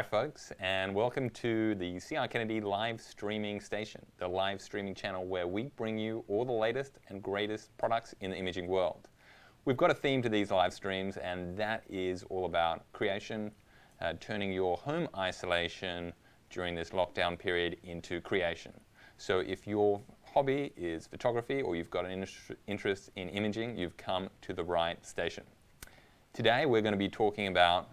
Hi folks, and welcome to the C.R.Kennedy live streaming station, the live streaming channel where we bring you all the latest and greatest products in the imaging world. We've got a theme to these live streams, and that is all about creation, turning your home isolation during this lockdown period into creation. So if your hobby is photography or you've got an interest in imaging, you've come to the right station. Today we're going to be talking about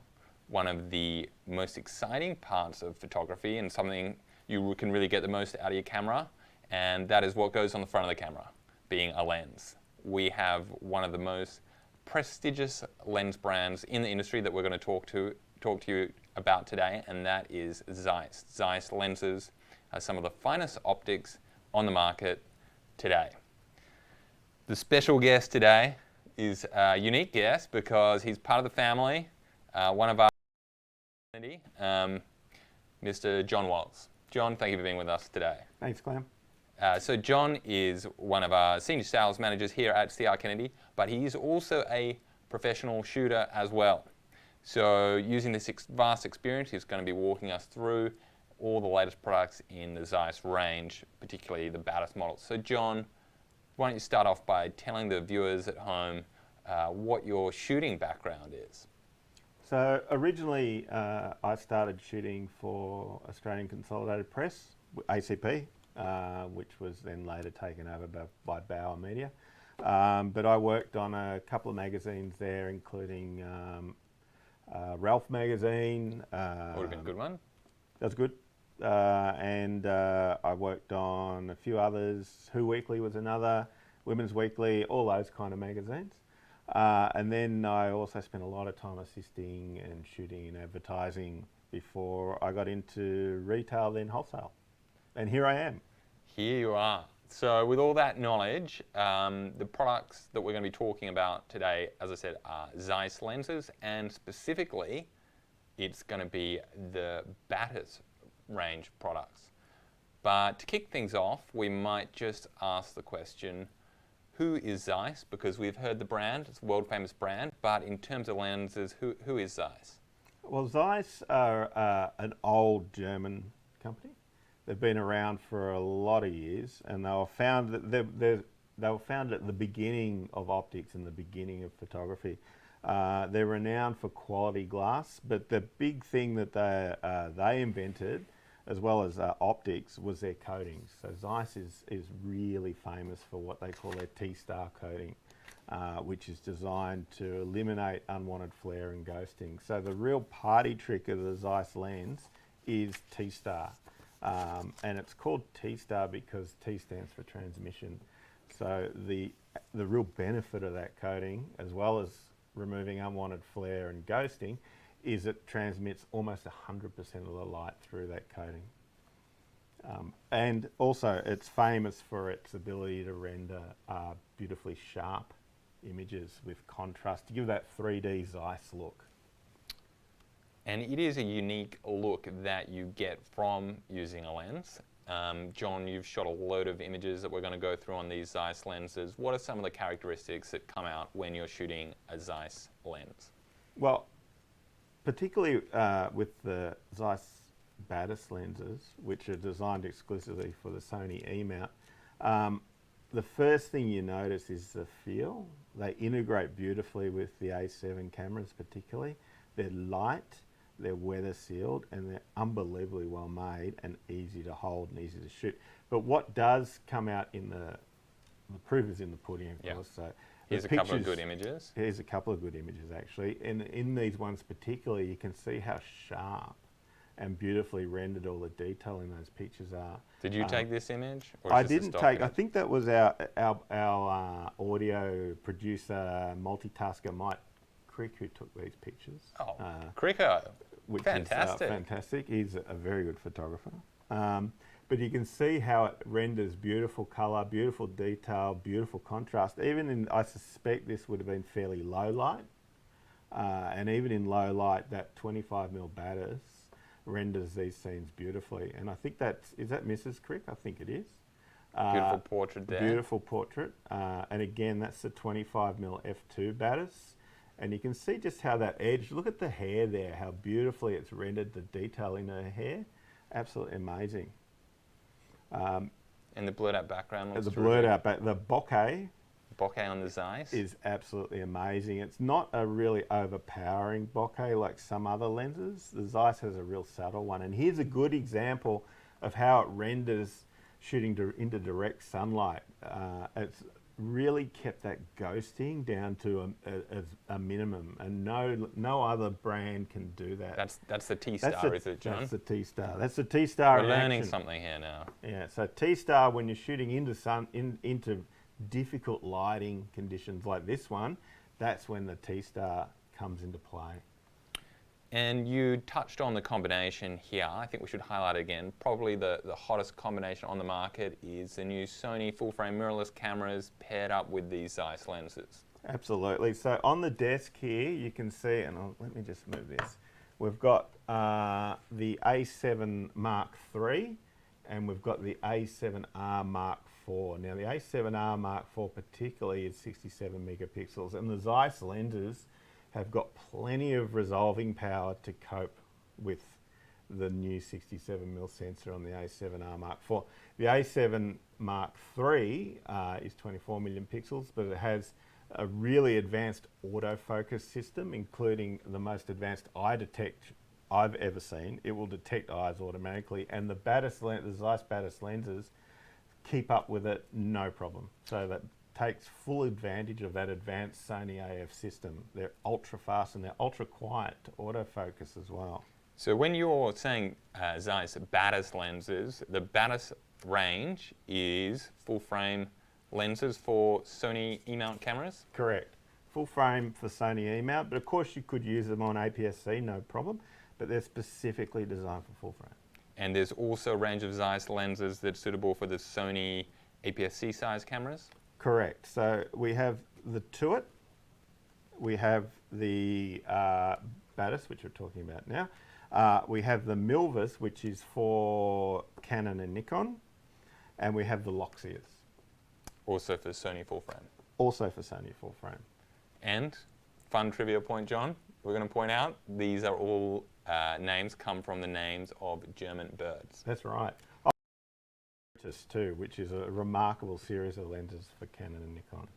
one of the most exciting parts of photography and something you can really get the most out of your camera, and that is what goes on the front of the camera, being a lens. We have one of the most prestigious lens brands in the industry that we're going to talk to you about today, and that is Zeiss. Zeiss lenses are some of the finest optics on the market today. The special guest today is a unique guest because he's part of the family, one of our Mr. John Wallace. John, thank you for being with us today. Thanks, Clem. So John is one of our senior sales managers here at C.R.Kennedy, but he is also a professional shooter as well. So using this vast experience, he's going to be walking us through all the latest products in the Zeiss range, particularly the Batis models. So John, why don't you start off by telling the viewers at home what your shooting background is? So originally I started shooting for Australian Consolidated Press, ACP, which was then later taken over by Bauer Media. But I worked on a couple of magazines there, including Ralph magazine. Would have been a good one. That's good. And I worked on a few others. Who Weekly was another, Women's Weekly, all those kind of magazines. And then I also spent a lot of time assisting and shooting and advertising before I got into retail, then wholesale. And here I am. Here you are. So with all that knowledge, the products that we're going to be talking about today, as I said, are Zeiss lenses, and specifically, it's going to be the Batis range products. But to kick things off, we might just ask the question, who is Zeiss? Because we've heard the brand, it's a world famous brand, but in terms of lenses, who is Zeiss? Well, Zeiss are an old German company. They've been around for a lot of years, and they were founded at the beginning of optics and the beginning of photography. They're renowned for quality glass, but the big thing that they invented, as well as optics, was their coatings. So Zeiss is really famous for what they call their T-star coating, which is designed to eliminate unwanted flare and ghosting. So the real party trick of the Zeiss lens is T-star. And it's called T-star because T stands for transmission. So the real benefit of that coating, as well as removing unwanted flare and ghosting, is it transmits almost 100% of the light through that coating. And also it's famous for its ability to render beautifully sharp images with contrast, to give that 3D Zeiss look. And it is a unique look that you get from using a lens. John, you've shot a load of images that we're going to go through on these Zeiss lenses. What are some of the characteristics that come out when you're shooting a Zeiss lens? Well, particularly with the Zeiss Batis lenses, which are designed exclusively for the Sony E-mount, the first thing you notice is the feel. They integrate beautifully with the A7 cameras particularly. They're light, they're weather sealed, and they're unbelievably well made and easy to hold and easy to shoot. But what does come out in the proof is in the pudding, of course. So here's a couple of good images. Here's a couple of good images actually. And in these ones particularly, you can see how sharp and beautifully rendered all the detail in those pictures are. Did you take this image? Or I didn't take. I think that was our audio producer, multitasker Mike Crick, who took these pictures. Oh, Cricko. Which fantastic. Is fantastic. He's a very good photographer. But you can see how it renders beautiful colour, beautiful detail, beautiful contrast. Even in, I suspect this would have been fairly low light. And even in low light, that 25mm Batis renders these scenes beautifully. And I think is that Mrs. Crick? I think it is. Beautiful portrait there. Beautiful portrait. And again, that's the 25mm f2 Batis. And you can see just how that edge, look at the hair there, how beautifully it's rendered, the detail in her hair. Absolutely amazing. And the blurred out background looks The terrific. blurred out, but the bokeh Bokeh on the Zeiss. is absolutely amazing. It's not a really overpowering bokeh like some other lenses. The Zeiss has a real subtle one. And here's a good example of how it renders shooting into direct sunlight. It's really kept that ghosting down to a minimum, and no other brand can do that. That's the T-Star, is it, John? That's the T-Star. That's the T-Star. We're learning something here now. Yeah. So T-Star, when you're shooting into into difficult lighting conditions like this one, that's when the T-Star comes into play. And you touched on the combination here. I think we should highlight it again. Probably the hottest combination on the market is the new Sony full-frame mirrorless cameras paired up with these Zeiss lenses. Absolutely. So on the desk here, you can see, and let me just move this. We've got the A7 Mark III, and we've got the A7R Mark IV. Now the A7R Mark IV particularly is 67 megapixels, and the Zeiss lenses have got plenty of resolving power to cope with the new 67mm sensor on the A7R Mark IV. The A7 Mark III is 24 million pixels, but it has a really advanced autofocus system, including the most advanced eye detect I've ever seen. It will detect eyes automatically, and the Zeiss Batis lenses keep up with it no problem. So that takes full advantage of that advanced Sony AF system. They're ultra fast and they're ultra quiet to autofocus as well. So when you're saying Zeiss Batis lenses, the Batis range is full frame lenses for Sony E-mount cameras? Correct. Full frame for Sony E-mount, but of course you could use them on APS-C, no problem, but they're specifically designed for full frame. And there's also a range of Zeiss lenses that's suitable for the Sony APS-C size cameras? Correct. So we have the Tuit, we have the Batis, which we're talking about now. We have the Milvus, which is for Canon and Nikon, and we have the Loxias. Also for Sony full frame. Also for Sony full frame. And fun trivia point, John, we're going to point out these are all names come from the names of German birds. That's right. Too, which is a remarkable series of lenses for Canon and Nikon.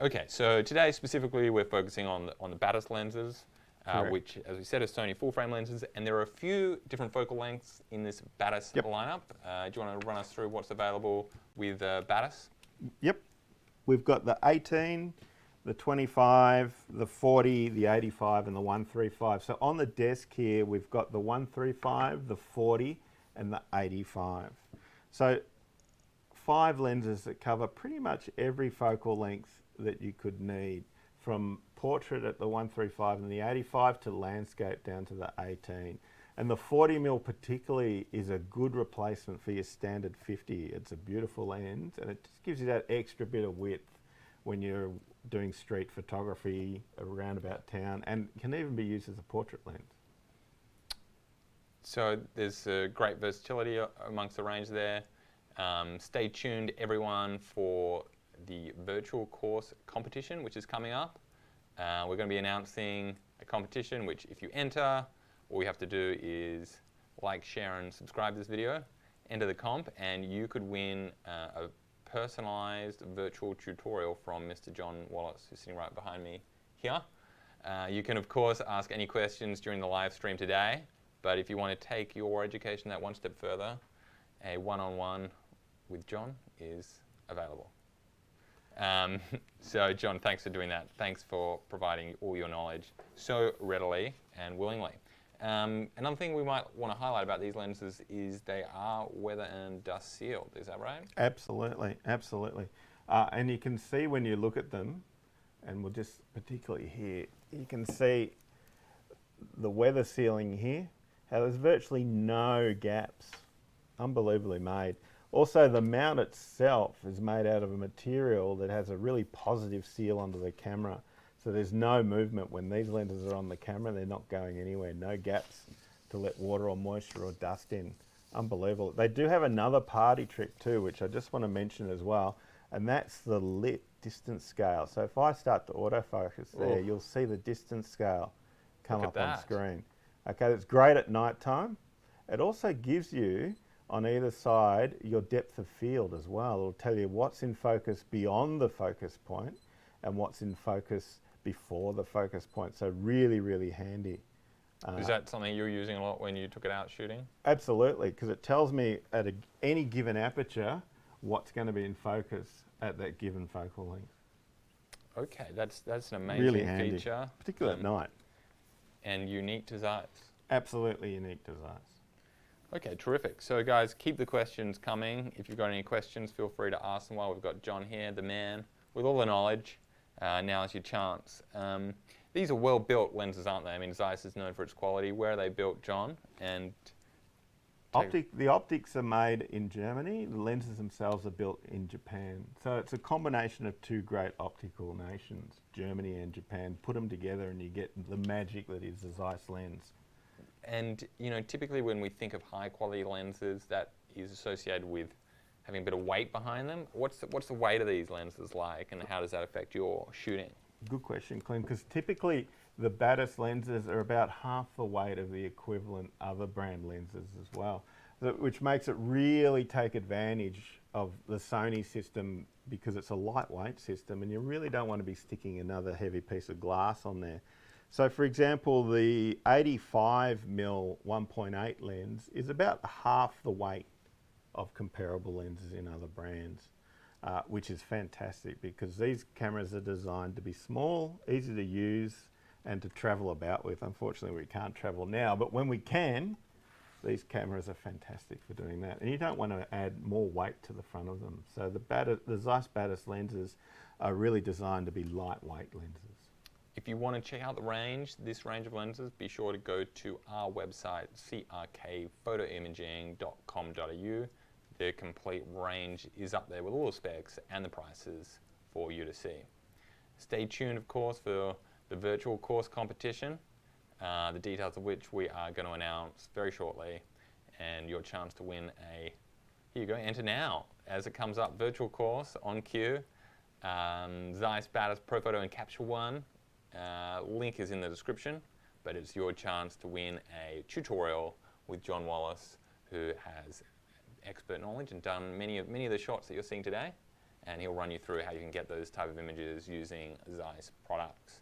Okay, so today specifically we're focusing on the Batis lenses, which, as we said, are Sony full-frame lenses, and there are a few different focal lengths in this Batis lineup. Do you want to run us through what's available with Batis? Yep. We've got the 18, the 25, the 40, the 85, and the 135. So on the desk here, we've got the 135, the 40, and the 85. So 5 lenses that cover pretty much every focal length that you could need, from portrait at the 135 and the 85 to landscape down to the 18. And the 40mm particularly is a good replacement for your standard 50. It's a beautiful lens, and it just gives you that extra bit of width when you're doing street photography around about town, and can even be used as a portrait lens. So there's great versatility amongst the range there. Stay tuned, everyone, for the virtual course competition, which is coming up. We're going to be announcing a competition which, if you enter, all you have to do is like, share, and subscribe to this video, enter the comp, and you could win a personalized virtual tutorial from Mr. John Wallace, who's sitting right behind me here. You can, of course, ask any questions during the live stream today, but if you want to take your education that one step further, a one-on-one with John is available. So John, thanks for doing that. Thanks for providing all your knowledge so readily and willingly. Another thing we might want to highlight about these lenses is they are weather and dust sealed. Is that right? Absolutely, absolutely. And you can see when you look at them, and we'll just particularly here, you can see the weather sealing here, how there's virtually no gaps. Unbelievably made. Also, the mount itself is made out of a material that has a really positive seal onto the camera. So there's no movement when these lenses are on the camera. They're not going anywhere. No gaps to let water or moisture or dust in. Unbelievable. They do have another party trick too, which I just want to mention as well, and that's the lip distance scale. So if I start to autofocus there, Oof. you'll see the distance scale come Look at up on that. screen. Okay, it's great at night time. It also gives you, on either side, your depth of field as well. It'll tell you what's in focus beyond the focus point and what's in focus before the focus point. So really, really handy. Is that something you were using a lot when you took it out shooting? Absolutely, because it tells me at any given aperture what's going to be in focus at that given focal length. Okay, that's an amazing Really handy, feature. particularly at night. And unique to Zeiss. Absolutely unique to Zeiss. Okay, terrific. So guys, keep the questions coming. If you've got any questions, feel free to ask them while we've got John here, the man with all the knowledge. Now's your chance. These are well-built lenses, aren't they? I mean, Zeiss is known for its quality. Where are they built, John? And The optics are made in Germany. The lenses themselves are built in Japan. So it's a combination of two great optical nations, Germany and Japan. Put them together and you get the magic that is the Zeiss lens. And you know, typically when we think of high-quality lenses, that is associated with having a bit of weight behind them. What's the weight of these lenses like, and how does that affect your shooting? Good question, Clem, because typically the Batis lenses are about half the weight of the equivalent other brand lenses as well, which makes it really take advantage of the Sony system because it's a lightweight system and you really don't want to be sticking another heavy piece of glass on there. So for example, the 85mm 1.8 lens is about half the weight of comparable lenses in other brands. Which is fantastic because these cameras are designed to be small, easy to use, and to travel about with. Unfortunately, we can't travel now, but when we can, these cameras are fantastic for doing that. And you don't want to add more weight to the front of them. So the Zeiss Batis lenses are really designed to be lightweight lenses. If you want to check out the range, this range of lenses, be sure to go to our website, crkphotoimaging.com.au. The complete range is up there with all the specs and the prices for you to see. Stay tuned, of course, for the virtual course competition, the details of which we are going to announce very shortly, and your chance to win a, here you go, enter now, as it comes up, virtual course on cue, Zeiss Batis Pro Photo and Capture One. Link is in the description, but it's your chance to win a tutorial with John Wallace, who has expert knowledge and done many of the shots that you're seeing today, and he'll run you through how you can get those type of images using Zeiss products.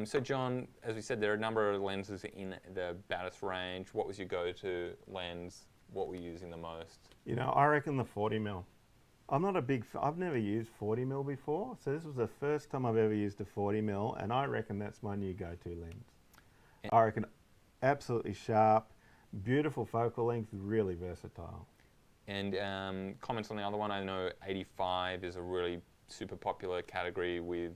So John, as we said, there are a number of lenses in the Batis range. What was your go-to lens? What were you using the most? You know, I reckon the 40mm. I've never used 40mm before, so this was the first time I've ever used a 40mm, and I reckon that's my new go-to lens. I reckon absolutely sharp, beautiful focal length, really versatile. And comments on the other one, I know 85 is a really super popular category with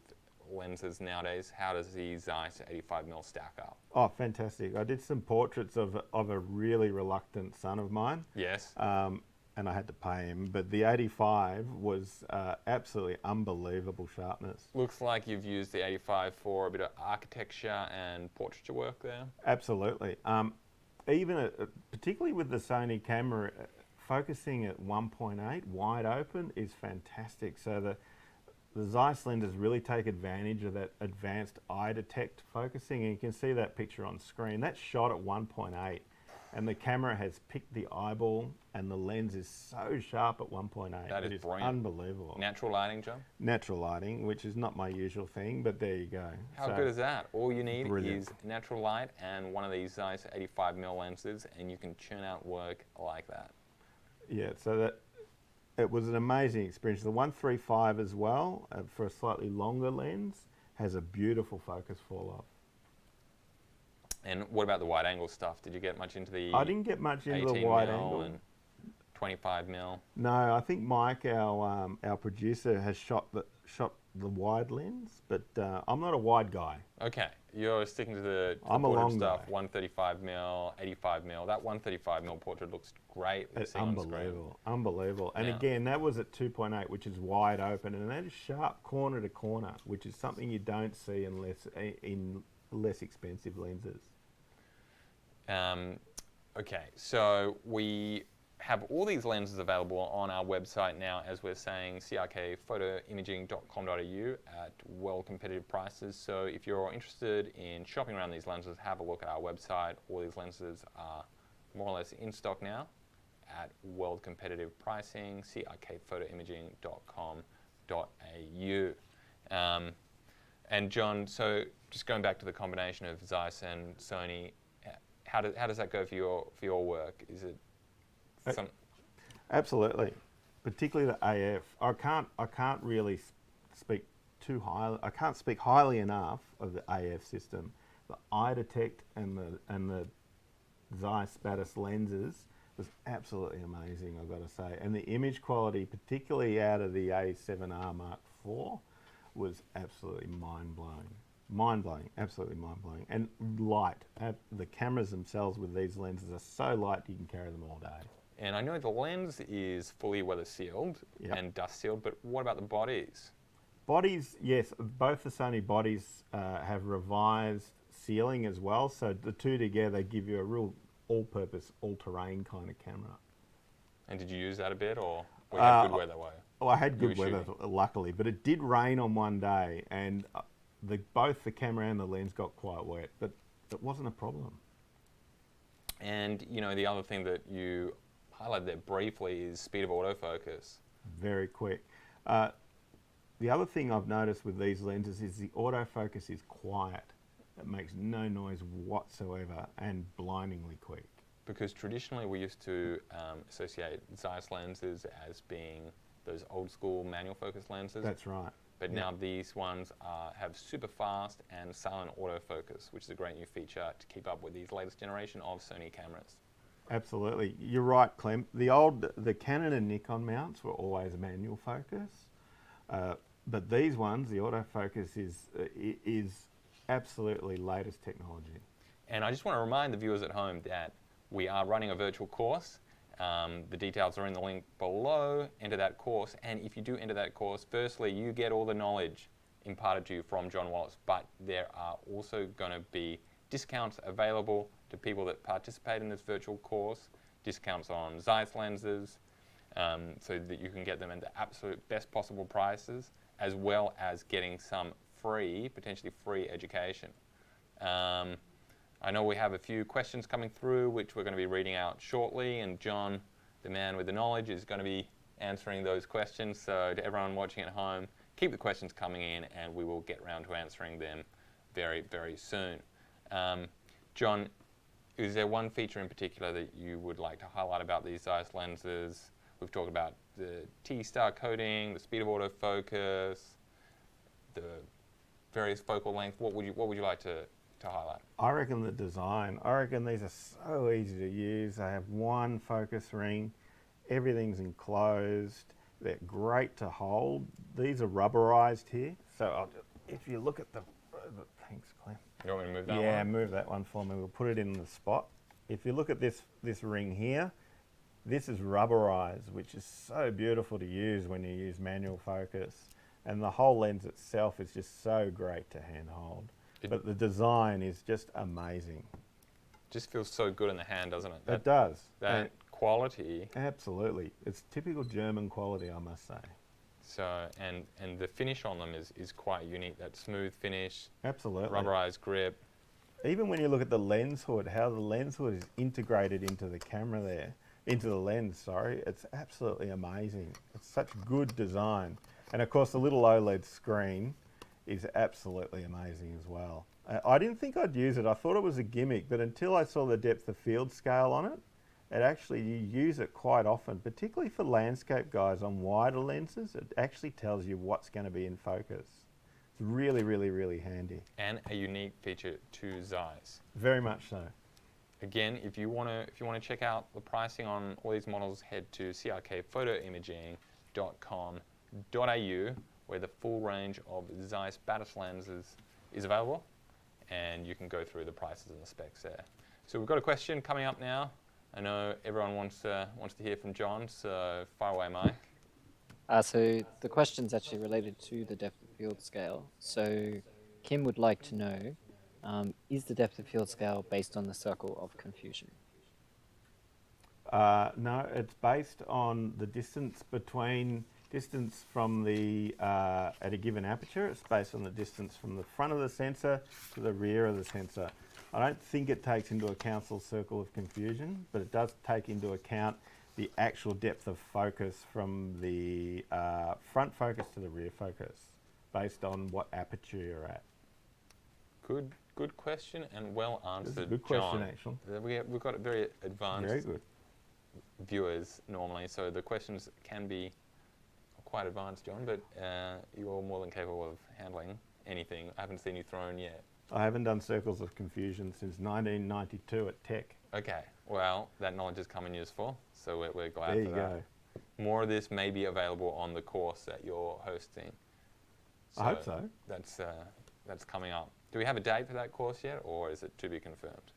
lenses nowadays. How does the Zeiss 85mm stack up? Oh, fantastic. I did some portraits of a really reluctant son of mine. Yes. And I had to pay him, but the 85 was absolutely unbelievable sharpness. Looks like you've used the 85 for a bit of architecture and portraiture work there. Absolutely. Particularly with the Sony camera, focusing at 1.8 wide open is fantastic. So the Zeiss lenses really take advantage of that advanced eye detect focusing, and you can see that picture on screen. That's shot at 1.8, and the camera has picked the eyeball, and the lens is so sharp at 1.8. That is brilliant. Unbelievable. Natural lighting, John? Natural lighting, which is not my usual thing, but there you go. How good is that? All you need Brilliant. is natural light and one of these Zeiss 85mm lenses, and you can churn out work like that. Yeah, so it was an amazing experience. The 135 as well, for a slightly longer lens, has a beautiful focus fall off. And what about the wide angle stuff? Did you get much into the I didn't get much into the wide angle. And 25mm? No, I think Mike, our producer, has shot the wide lens, but I'm not a wide guy. Okay, you're sticking to the I'm a long stuff. guy. 135mm, 85mm. That 135mm portrait looks great. It's unbelievable, unbelievable. And again, that was at 2.8, which is wide open, and that is sharp corner to corner, which is something you don't see in less expensive lenses. Okay, so we have all these lenses available on our website now, as we're saying, crkphotoimaging.com.au at well-competitive prices. So if you're interested in shopping around these lenses, have a look at our website. All these lenses are more or less in stock now at world-competitive pricing, crkphotoimaging.com.au. And John, so just going back to the combination of Zeiss and Sony, how does that go for your work? Is it Absolutely, particularly the AF. I can't really speak too highly. I can't speak highly enough of the AF system. The eye detect and the Zeiss Batis lenses was absolutely amazing, I've got to say. And the image quality, particularly out of the A7R Mark IV, was absolutely mind-blowing. Mind-blowing, absolutely mind-blowing. And light. The cameras themselves with these lenses are so light you can carry them all day. And I know the lens is fully weather sealed and dust sealed, but what about the bodies? Bodies, yes, both the Sony bodies have revised sealing as well, so the two together give you a real all-purpose, all-terrain kind of camera. And did you use that a bit, or we had good weather? Well, I had good weather, luckily, but it did rain on one day, and both the camera and the lens got quite wet, but it wasn't a problem. And you know, the other thing that you highlighted there briefly is speed of autofocus. Very quick. The other thing I've noticed with these lenses is the autofocus is quiet. It makes no noise whatsoever and blindingly quick. Because traditionally we used to associate Zeiss lenses as being those old school manual focus lenses. That's right. But now these ones have super fast and silent autofocus, which is a great new feature to keep up with these latest generation of Sony cameras. Absolutely. You're right, Clem. The Canon and Nikon mounts were always manual focus. But these ones, the autofocus is absolutely latest technology. And I just want to remind the viewers at home that we are running a virtual course. The details are in the link below. Enter that course, and if you do enter that course, firstly, you get all the knowledge imparted to you from John Wallace, but there are also going to be discounts available to people that participate in this virtual course, discounts on Zeiss lenses, so that you can get them at the absolute best possible prices, as well as getting some free, potentially free education. I know we have a few questions coming through, which we're going to be reading out shortly, and John, the man with the knowledge, is going to be answering those questions. So to everyone watching at home, keep the questions coming in, and we will get around to answering them very, very soon. John, is there one feature in particular that you would like to highlight about these Zeiss lenses? We've talked about the T-star coating, the speed of autofocus, the various focal length. What would you like to highlight? I reckon the design. I reckon these are so easy to use. They have one focus ring. Everything's enclosed. They're great to hold. These are rubberized here. So if you look at thanks, Clem. You want me to move that one? Yeah, move that one for me. We'll put it in the spot. If you look at this ring here, this is rubberized, which is so beautiful to use when you use manual focus. And the whole lens itself is just so great to handhold. But the design is just amazing. Just feels so good in the hand, doesn't it? It does. That quality. Absolutely. It's typical German quality, I must say. So, and the finish on them is quite unique. That smooth finish. Absolutely. Rubberized grip. Even when you look at the lens hood, how the lens hood is integrated into the camera there, into the lens, sorry, it's absolutely amazing. It's such good design. And of course the little OLED screen is absolutely amazing as well. I didn't think I'd use it. I thought it was a gimmick, but until I saw the depth of field scale on it, you use it quite often, particularly for landscape guys on wider lenses. It actually tells you what's going to be in focus. It's really, really, really handy. And a unique feature to Zeiss. Very much so. Again, if you want to check out the pricing on all these models, head to crkphotoimaging.com.au, where the full range of Zeiss Batis lenses is available, and you can go through the prices and the specs there. So we've got a question coming up now. I know everyone wants to hear from John, so fire away, Mike. So the question's actually related to the depth of field scale. So Kim would like to know, is the depth of field scale based on the circle of confusion? No, it's based on the distance from the at a given aperture. It's based on the distance from the front of the sensor to the rear of the sensor. I don't think it takes into account the circle of confusion, but it does take into account the actual depth of focus from the front focus to the rear focus, based on what aperture you're at. Good question and well answered, That's a good question, John. actually. We've got very advanced Very good. viewers normally, so the questions can be quite advanced, John, but you're more than capable of handling anything. I haven't seen you thrown yet. I haven't done circles of confusion since 1992 at Tech. Okay, well, that knowledge has come in useful, so we're glad There for you that. go. More of this may be available on the course that you're hosting. I hope so. That's coming up. Do we have a date for that course yet, or is it to be confirmed?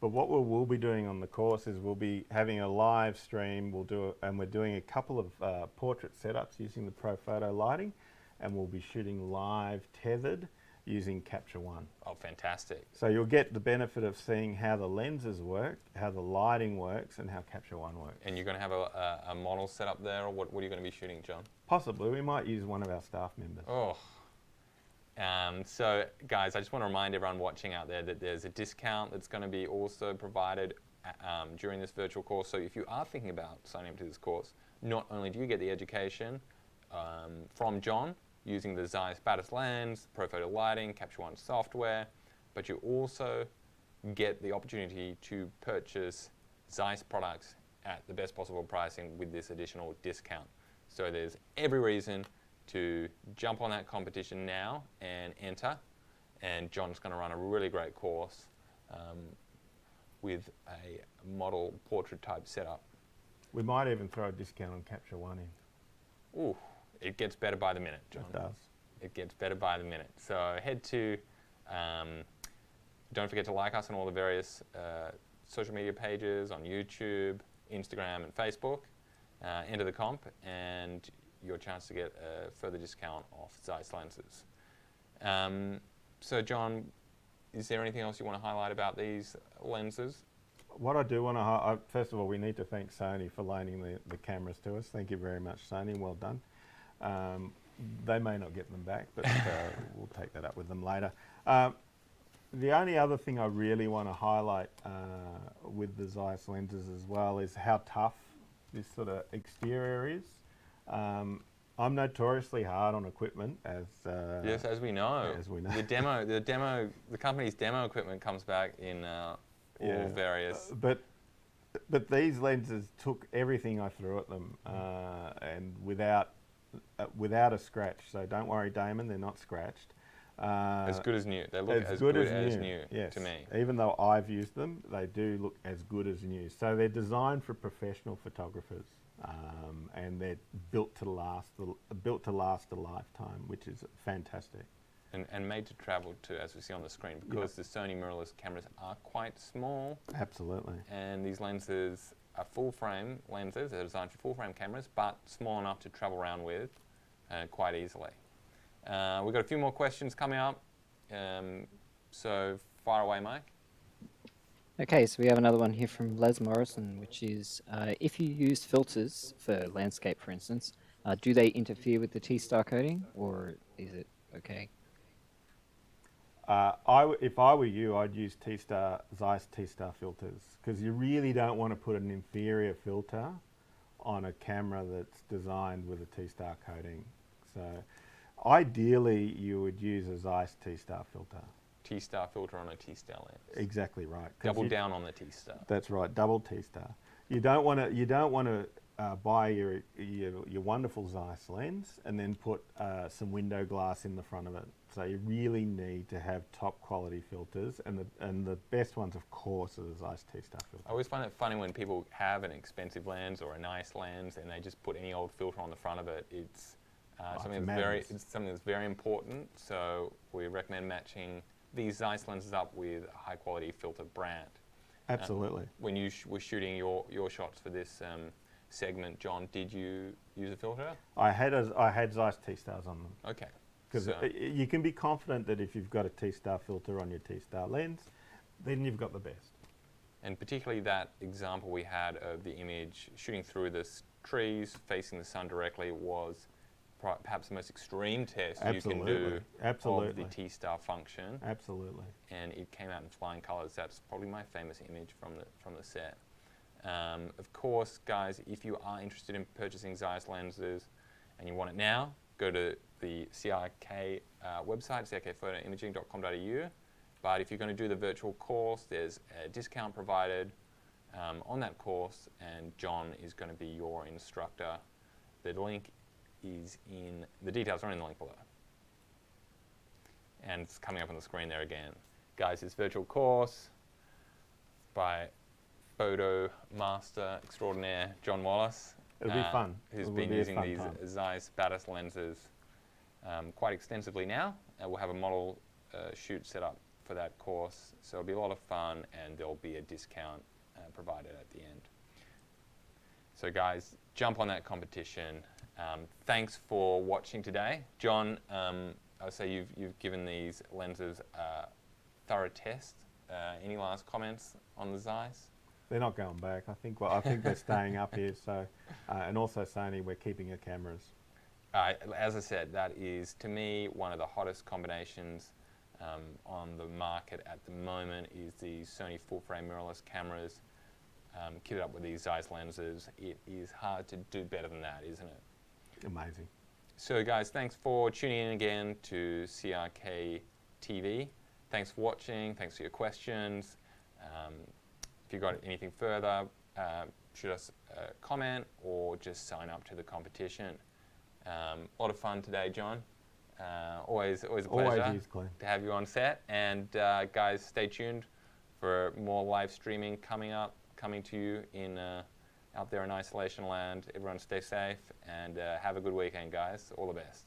But what we'll be doing on the course is we'll be having a live stream. And we're doing a couple of portrait setups using the Pro Photo lighting, and we'll be shooting live tethered using Capture One. Oh, fantastic. So you'll get the benefit of seeing how the lenses work, how the lighting works, and how Capture One works. And you're going to have a model set up there, or what are you going to be shooting, John? Possibly, we might use one of our staff members. Oh. So, guys, I just want to remind everyone watching out there that there's a discount that's going to be also provided during this virtual course. So if you are thinking about signing up to this course, not only do you get the education from John using the Zeiss Batis lens, Pro Photo lighting, Capture One software, but you also get the opportunity to purchase Zeiss products at the best possible pricing with this additional discount. So there's every reason to jump on that competition now and enter. And John's going to run a really great course with a model portrait type setup. We might even throw a discount on Capture One in. Ooh, it gets better by the minute, John. It does. It gets better by the minute. So head to, don't forget to like us on all the various social media pages on YouTube, Instagram, and Facebook. Enter the comp and your chance to get a further discount off Zeiss lenses. So John, is there anything else you want to highlight about these lenses? What I do want to highlight, first of all, we need to thank Sony for loaning the cameras to us. Thank you very much, Sony. Well done. They may not get them back, but we'll take that up with them later. The only other thing I really want to highlight with the Zeiss lenses as well is how tough this sort of exterior is. I'm notoriously hard on equipment, yes, as we know. As we know. The company's demo equipment comes back in all various. But these lenses took everything I threw at them, and without a scratch. So don't worry, Damon, they're not scratched. As good as new. They look as good as as new yes. to me. Even though I've used them, they do look as good as new. So they're designed for professional photographers, and they're built to last a lifetime, which is fantastic. And made to travel to, as we see on the screen, because the Sony mirrorless cameras are quite small. Absolutely. And these lenses are full frame lenses. They're designed for full frame cameras, but small enough to travel around with quite easily. We've got a few more questions coming up, so fire away, Mike. Okay, so we have another one here from Les Morrison, which is, if you use filters for landscape, for instance, do they interfere with the T-star coding, or is it okay? If I were you, I'd use Zeiss T-star filters, because you really don't want to put an inferior filter on a camera that's designed with a T-star coating. So ideally, you would use a Zeiss T-star filter. T-star filter on a T-star lens. Exactly right. Double down on the T-star. That's right, double T-star. You don't want to buy your wonderful Zeiss lens and then put some window glass in the front of it. So you really need to have top quality filters, and the best ones, of course, are the Zeiss T-star filters. I always find it funny when people have an expensive lens or a nice lens and they just put any old filter on the front of it. It's something that's very important. So we recommend matching these Zeiss lenses up with a high quality filter brand. Absolutely. When you were shooting your shots for this segment, John, did you use a filter? I had Zeiss T-stars on them. Okay. Because you can be confident that if you've got a T-star filter on your T-star lens, then you've got the best. And particularly that example we had of the image shooting through the trees, facing the sun directly, was perhaps the most extreme test you can do of the T-star function. Absolutely. And it came out in flying colors. That's probably my famous image from the set. Of course, guys, if you are interested in purchasing Zeiss lenses and you want it now, go to the CRK website, crkphotoimaging.com.au. But if you're going to do the virtual course, there's a discount provided on that course, and John is going to be your instructor. The link is the details are in the link below. And it's coming up on the screen there again. Guys, this virtual course by photo master extraordinaire John Wallace. It'll be fun. Who's been using these Zeiss Batis lenses quite extensively now. We'll have a model shoot set up for that course, so it'll be a lot of fun, and there'll be a discount provided at the end. So guys, jump on that competition. Thanks for watching today. John, I would say you've given these lenses a thorough test. Any last comments on the Zeiss? They're not going back. I think they're staying up here. So, and also Sony, we're keeping your cameras. As I said, that is to me one of the hottest combinations on the market at the moment. Is the Sony full-frame mirrorless cameras kitted up with these Zeiss lenses. It is hard to do better than that, isn't it? Amazing. So guys, thanks for tuning in again to CRK TV. Thanks for watching. Thanks for your questions. If you've got anything further, shoot us a comment or just sign up to the competition. A lot of fun today, John. Always a pleasure Always is, Clem. to have you on set. And guys, stay tuned for more live streaming coming to you out there in isolation land. Everyone stay safe and have a good weekend, guys. All the best.